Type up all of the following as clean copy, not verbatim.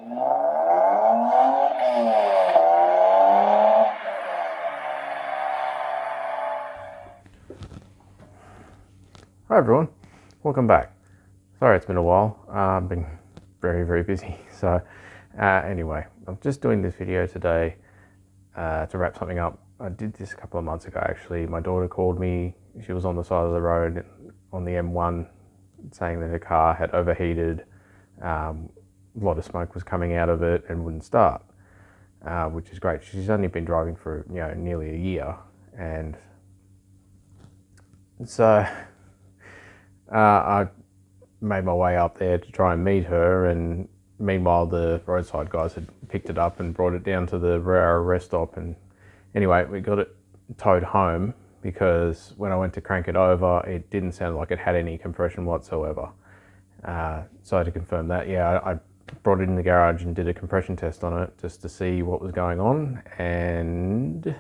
Hi everyone, welcome back. Sorry it's been a while, I've been very busy. So anyway, I'm just doing this video today to wrap something up. I did this a couple of months ago actually. My daughter called me, she was on the side of the road on the M1 saying that her car had overheated, a lot of smoke was coming out of it and wouldn't start, which is great. She's only been driving for nearly a year, and so I made my way up there to try and meet her, and meanwhile the roadside guys had picked it up and brought it down to the rest stop, and anyway we got it towed home because when I went to crank it over it didn't sound like it had any compression whatsoever. So to confirm that, I brought it in the garage and did a compression test on it just to see what was going on, and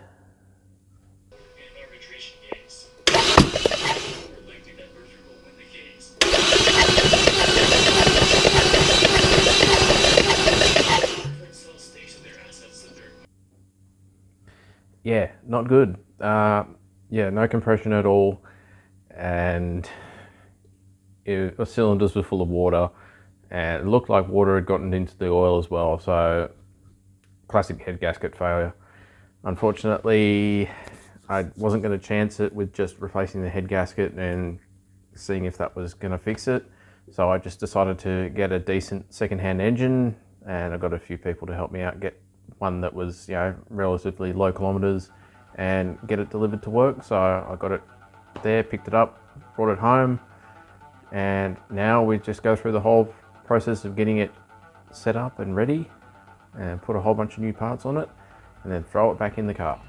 yeah, not good. No compression at all, and the cylinders were full of water, and it looked like water had gotten into the oil as well. So classic head gasket failure. Unfortunately, I wasn't going to chance it with just replacing the head gasket and seeing if that was going to fix it. So I just decided to get a decent second-hand engine, and I got a few people to help me out get one that was relatively low kilometers and get it delivered to work. So I got it there, picked it up, brought it home, and now we just go through the whole process of getting it set up and ready and put a whole bunch of new parts on it and then throw it back in the car.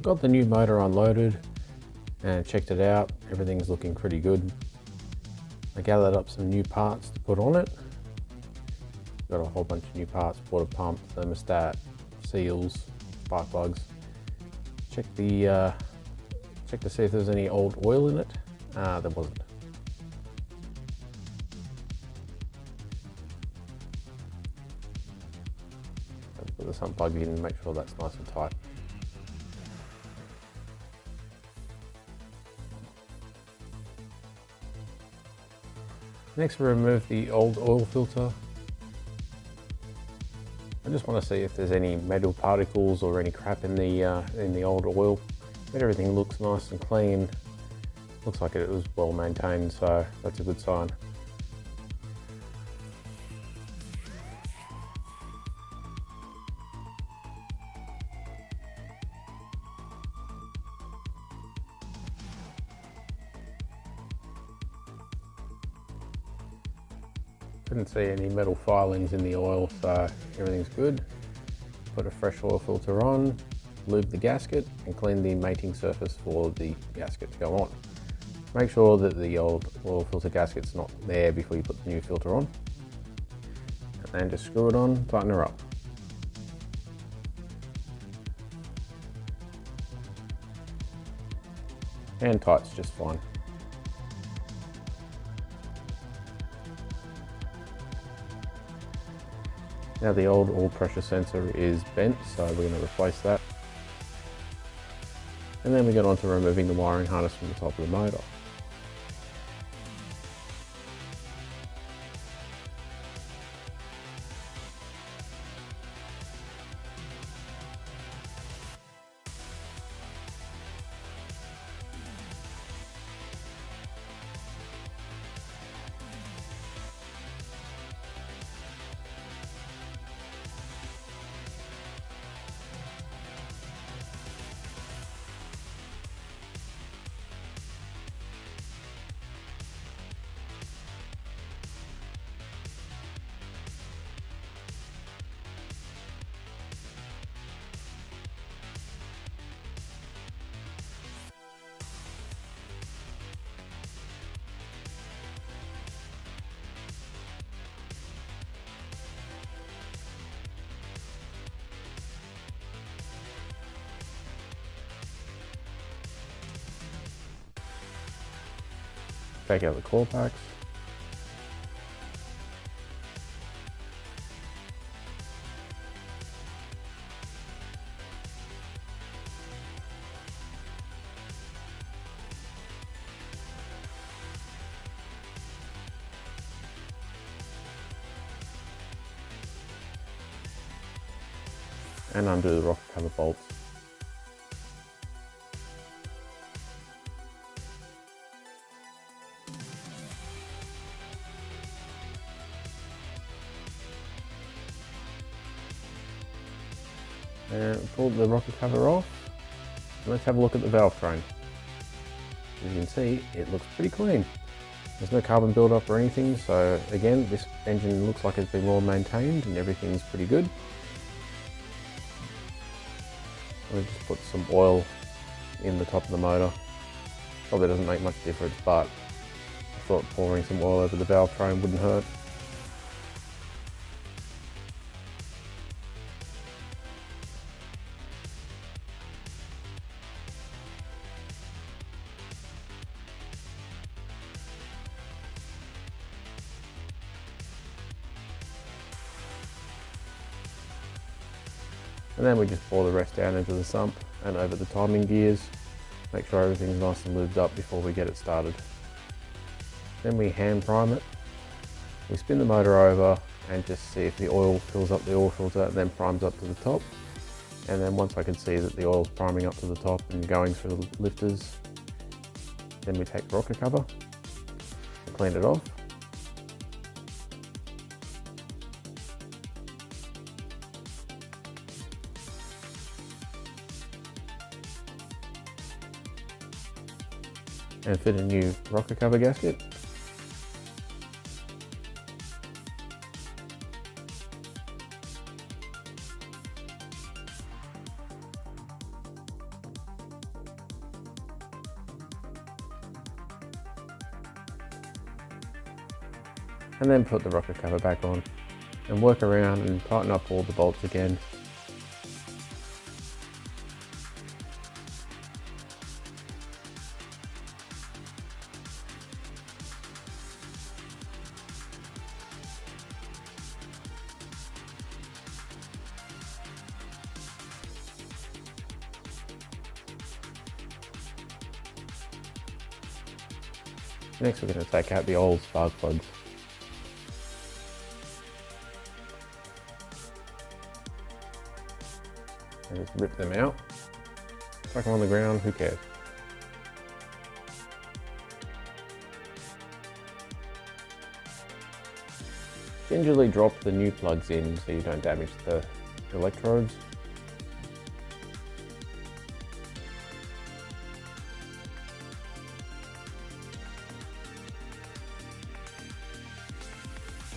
Got the new motor unloaded and checked it out. Everything's looking pretty good. I gathered up some new parts to put on it. Got a whole bunch of new parts: water pump, thermostat, seals, spark plugs. Check to see if there's any old oil in it. There wasn't. So put the sump plug in and make sure that's nice and tight. Next, we remove the old oil filter. I just want to see if there's any metal particles or any crap in the old oil. But everything looks nice and clean. Looks like it was well maintained, so that's a good sign. Couldn't see any metal filings in the oil, so everything's good. Put a fresh oil filter on, lube the gasket, and clean the mating surface for the gasket to go on. Make sure that the old oil filter gasket's not there before you put the new filter on. And then just screw it on, tighten her up. Hand tight's just fine. Now the old oil pressure sensor is bent, so we're going to replace that. And then we get on to removing the wiring harness from the top of the motor. Take out the coil packs. and undo the rocker cover bolts. And pull the rocker cover off. Let's have a look at the valve train. As you can see, it looks pretty clean. There's no carbon buildup or anything, so again, this engine looks like it's been well maintained and everything's pretty good. We'll just put some oil in the top of the motor. Probably doesn't make much difference, but I thought pouring some oil over the valve train wouldn't hurt. And then we just pour the rest down into the sump and over the timing gears. Make sure everything's nice and lubed up before we get it started. Then we hand prime it. We spin the motor over and just see if the oil fills up the oil filter, and then primes up to the top. And then once I can see that the oil's priming up to the top and going through the lifters, then we take the rocker cover and clean it off. And fit a new rocker cover gasket. And then put the rocker cover back on and work around and tighten up all the bolts again. Next we're going to take out the old spark plugs. And just rip them out. Chuck them on the ground, who cares? Gingerly drop the new plugs in so you don't damage the electrodes.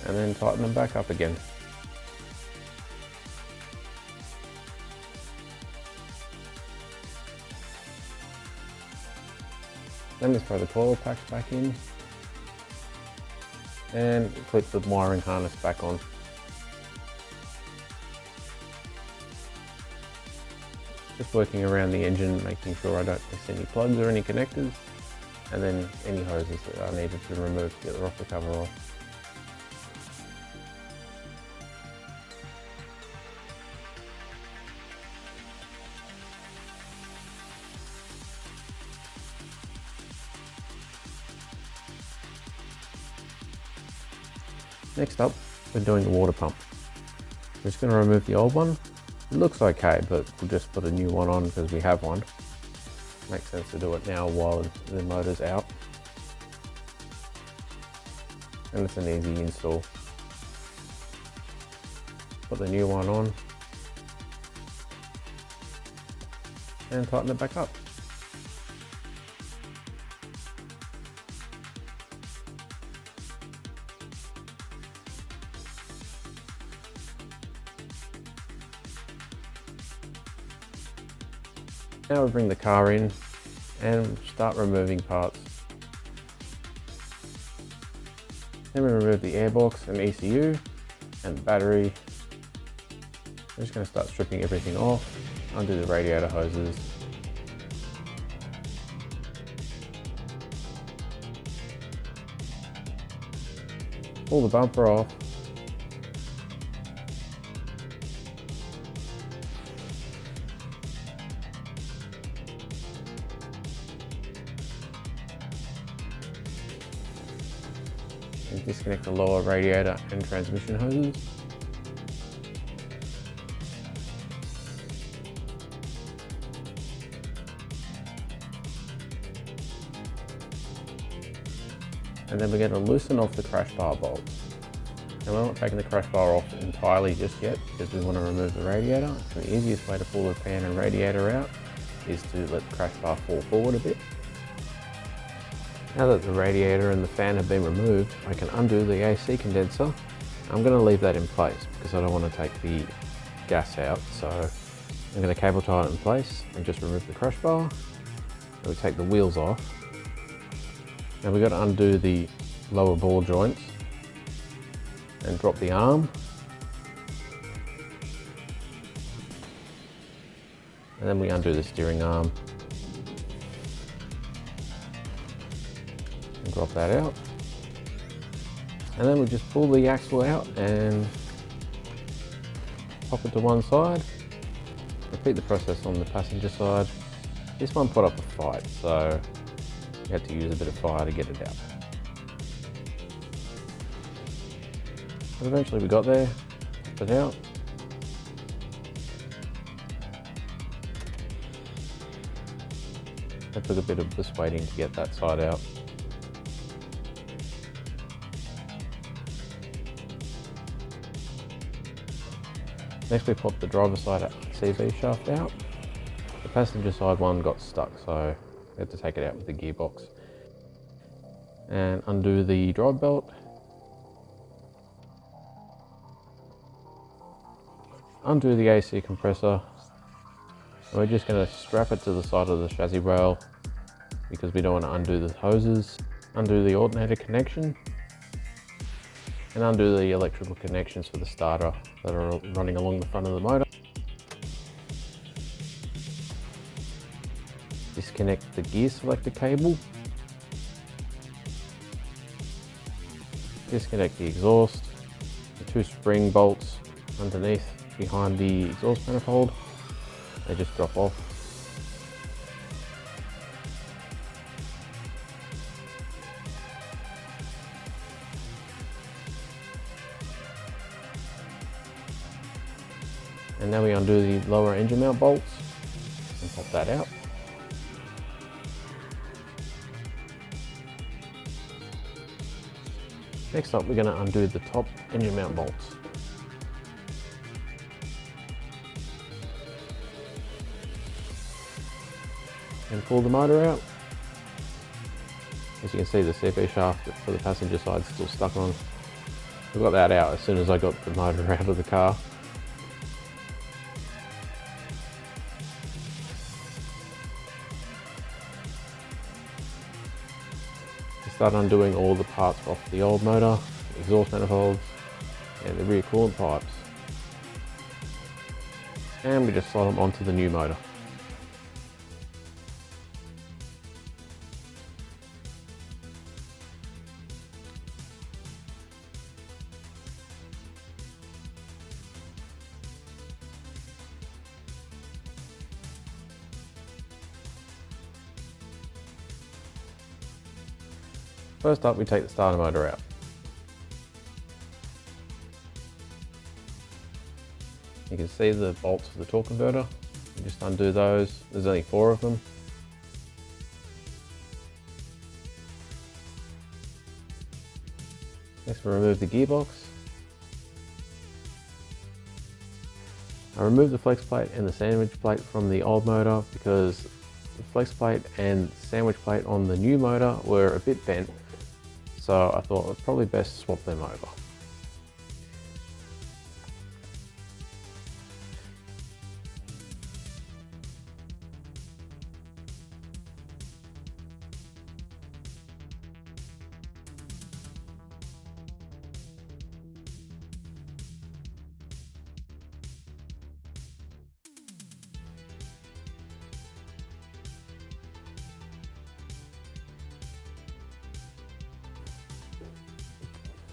And then tighten them back up again. Then just throw the coil packs back in and clip the wiring harness back on. Just working around the engine, making sure I don't miss any plugs or any connectors, and then any hoses that I needed to remove to get the rocker cover off. Next up, we're doing the water pump. We're just going to remove the old one. It looks okay, but we'll just put a new one on because we have one. Makes sense to do it now while the motor's out. And it's an easy install. Put the new one on and tighten it back up. Now we bring the car in and start removing parts. Then we remove the airbox and ECU and the battery. We're just going to start stripping everything off, undo the radiator hoses. Pull the bumper off. And disconnect the lower radiator and transmission hoses. And then we're going to loosen off the crash bar bolts. And we're not taking the crash bar off entirely just yet because we want to remove the radiator. So the easiest way to pull the fan and radiator out is to let the crash bar fall forward a bit. Now that the radiator and the fan have been removed, I can undo the AC condenser. I'm going to leave that in place because I don't want to take the gas out. So I'm going to cable tie it in place and just remove the crash bar. And we take the wheels off. Now we've got to undo the lower ball joints and drop the arm. And then we undo the steering arm and drop that out. And then we just pull the axle out and pop it to one side. Repeat the process on the passenger side. This one put up a fight, so we had to use a bit of fire to get it out. But eventually we got there, put it out. It took a bit of persuading to get that side out. Next we popped the driver's side CV shaft out. The passenger side one got stuck, so we had to take it out with the gearbox. And undo the drive belt. Undo the AC compressor. And we're just going to strap it to the side of the chassis rail because we don't want to undo the hoses. Undo the alternator connection. And undo the electrical connections for the starter that are running along the front of the motor. Disconnect the gear selector cable. Disconnect the exhaust. The two spring bolts underneath behind the exhaust manifold. They just drop off. And now we undo the lower engine mount bolts and pop that out. Next up, we're going to undo the top engine mount bolts. And pull the motor out. As you can see, the CV shaft for the passenger side is still stuck on. I got that out as soon as I got the motor out of the car. Start undoing all the parts off the old motor, the exhaust manifolds, and the rear coolant pipes. And we just slide them onto the new motor. First up, we take the starter motor out. You can see the bolts for the torque converter. You just undo those. There's only 4 of them. Next, we remove the gearbox. I removed the flex plate and the sandwich plate from the old motor because the flex plate and sandwich plate on the new motor were a bit bent. So I thought it's probably best to swap them over.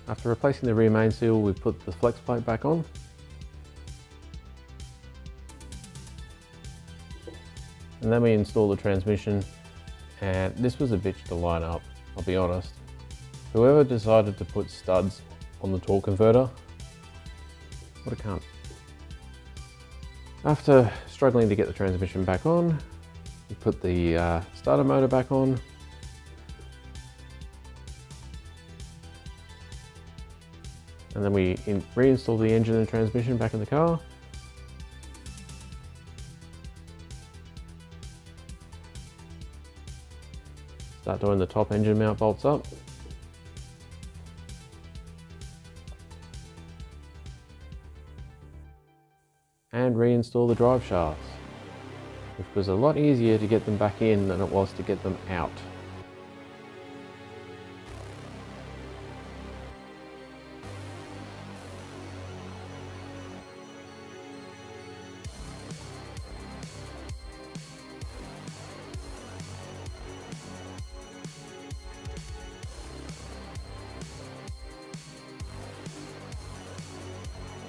After replacing the rear main seal, we put the flex plate back on. And then we install the transmission, and this was a bitch to line up, I'll be honest. Whoever decided to put studs on the torque converter, what a cunt. After struggling to get the transmission back on, we put the starter motor back on. And then we reinstall the engine and transmission back in the car. Start doing the top engine mount bolts up. And reinstall the drive shafts, which was a lot easier to get them back in than it was to get them out.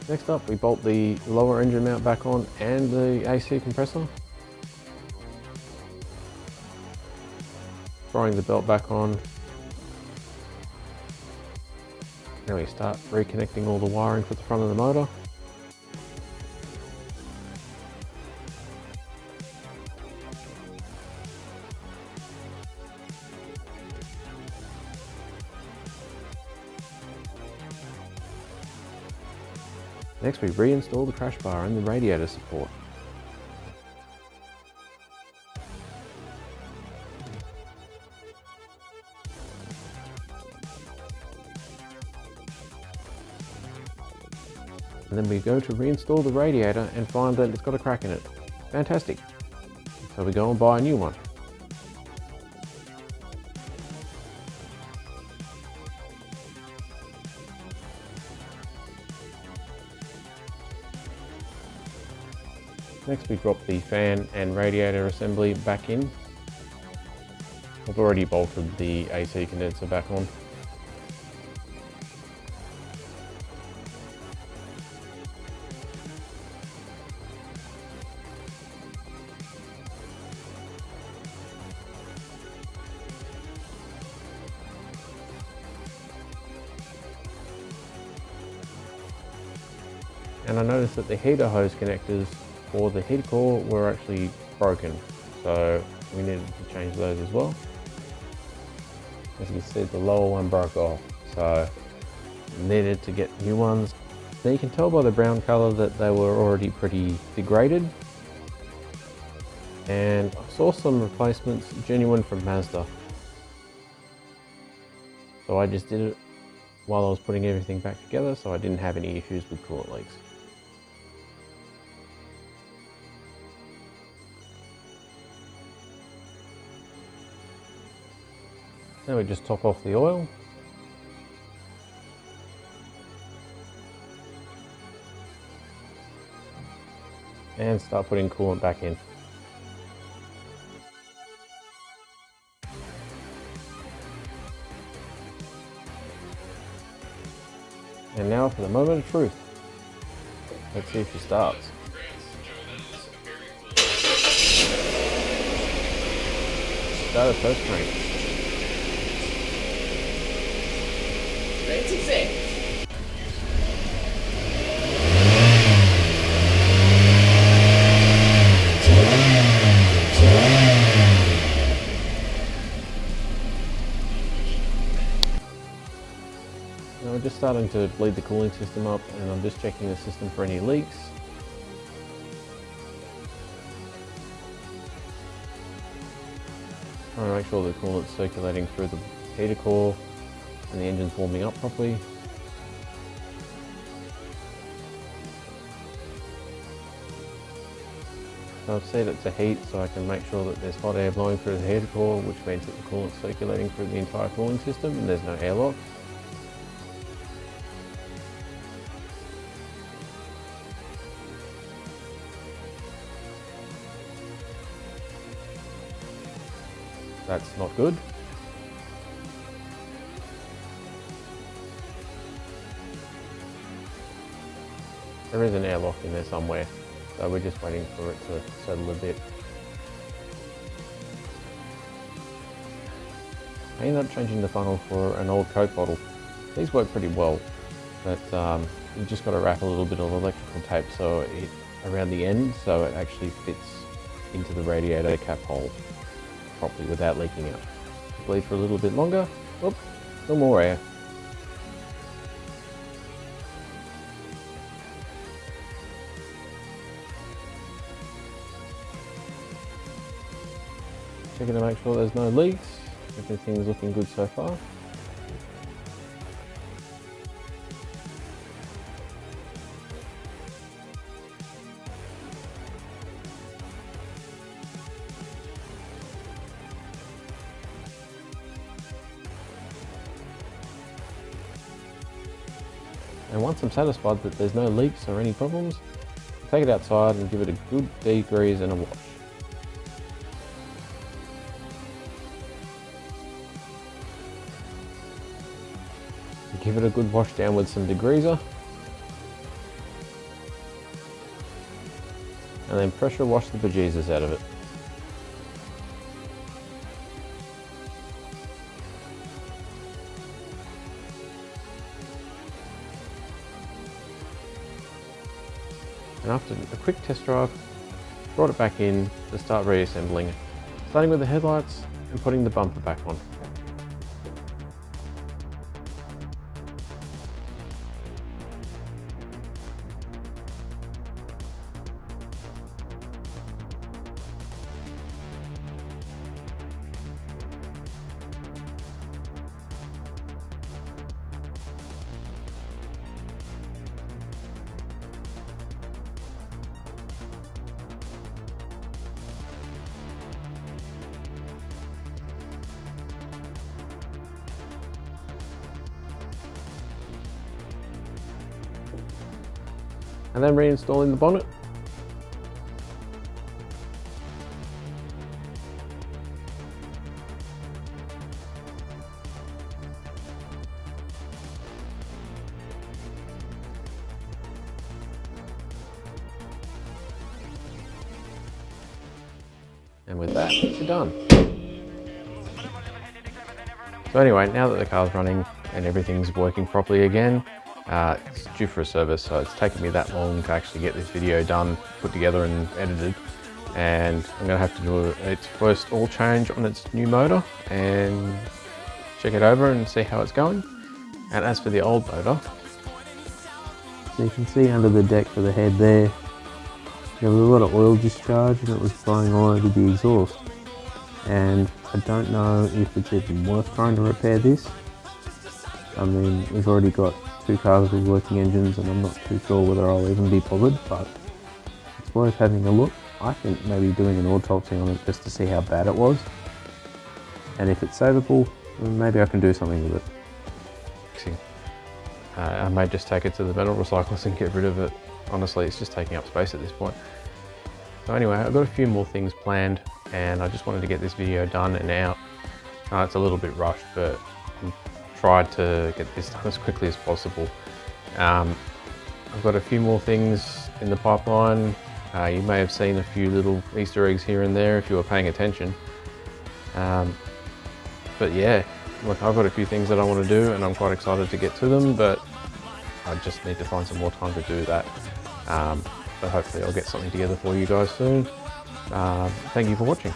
Next up, we bolt the lower engine mount back on and the AC compressor. Throwing the belt back on. Now we start reconnecting all the wiring for the front of the motor. Next, we reinstall the crash bar and the radiator support. And then we go to reinstall the radiator and find that it's got a crack in it. Fantastic. So we go and buy a new one. Next, we drop the fan and radiator assembly back in. I've already bolted the AC condenser back on. And I noticed that the heater hose connectors for the heater core were actually broken, so we needed to change those as well. As you can see, the lower one broke off, so needed to get new ones. Now you can tell by the brown color that they were already pretty degraded. And I saw some replacements genuine from Mazda. So I just did it while I was putting everything back together, so I didn't have any issues with coolant leaks. Now we just top off the oil. And start putting coolant back in. And now for the moment of truth. Let's see if she starts. Started first crank. Now we're just starting to bleed the cooling system up, and I'm just checking the system for any leaks. Trying to make sure the coolant's circulating through the heater core and the engine's warming up properly. So I've set it to heat so I can make sure that there's hot air blowing through the heater core, which means that the coolant's circulating through the entire cooling system and there's no airlock. That's not good. There is an airlock in there somewhere, so we're just waiting for it to settle a bit. I ended up changing the funnel for an old Coke bottle. These work pretty well, but you just got to wrap a little bit of electrical tape around the end so it actually fits into the radiator cap hole properly without leaking out. Bleed for a little bit longer. Oop, no more air. checking to make sure there's no leaks. Everything's looking good so far. And once I'm satisfied that there's no leaks or any problems, I'll take it outside and give it a good degrease and a wash. Give it a good wash down with some degreaser. And then pressure wash the bejesus out of it. And after a quick test drive, brought it back in to start reassembling it. Starting with the headlights and putting the bumper back on. And then reinstalling the bonnet. And with that, you're done. So anyway, now that the car's running and everything's working properly again, it's due for a service, so it's taken me that long to actually get this video done, put together and edited. And I'm going to have to do its first oil change on its new motor and check it over and see how it's going. And as for the old motor, so you can see under the deck for the head there, there was a lot of oil discharge and it was flowing all over the exhaust. And I don't know if it's even worth trying to repair this. I mean, we've already got 2 cars with working engines and I'm not too sure whether I'll even be bothered, but it's worth having a look. I think maybe doing an autopsy on it just to see how bad it was. And if it's savable, then maybe I can do something with it. I may just take it to the metal recyclers and get rid of it. Honestly, it's just taking up space at this point. So anyway, I've got a few more things planned and I just wanted to get this video done and out. It's a little bit rushed, but I tried to get this done as quickly as possible. I've got a few more things in the pipeline. You may have seen a few little Easter eggs here and there if you were paying attention. But yeah, look, I've got a few things that I want to do and I'm quite excited to get to them, but I just need to find some more time to do that. But hopefully I'll get something together for you guys soon. Thank you for watching.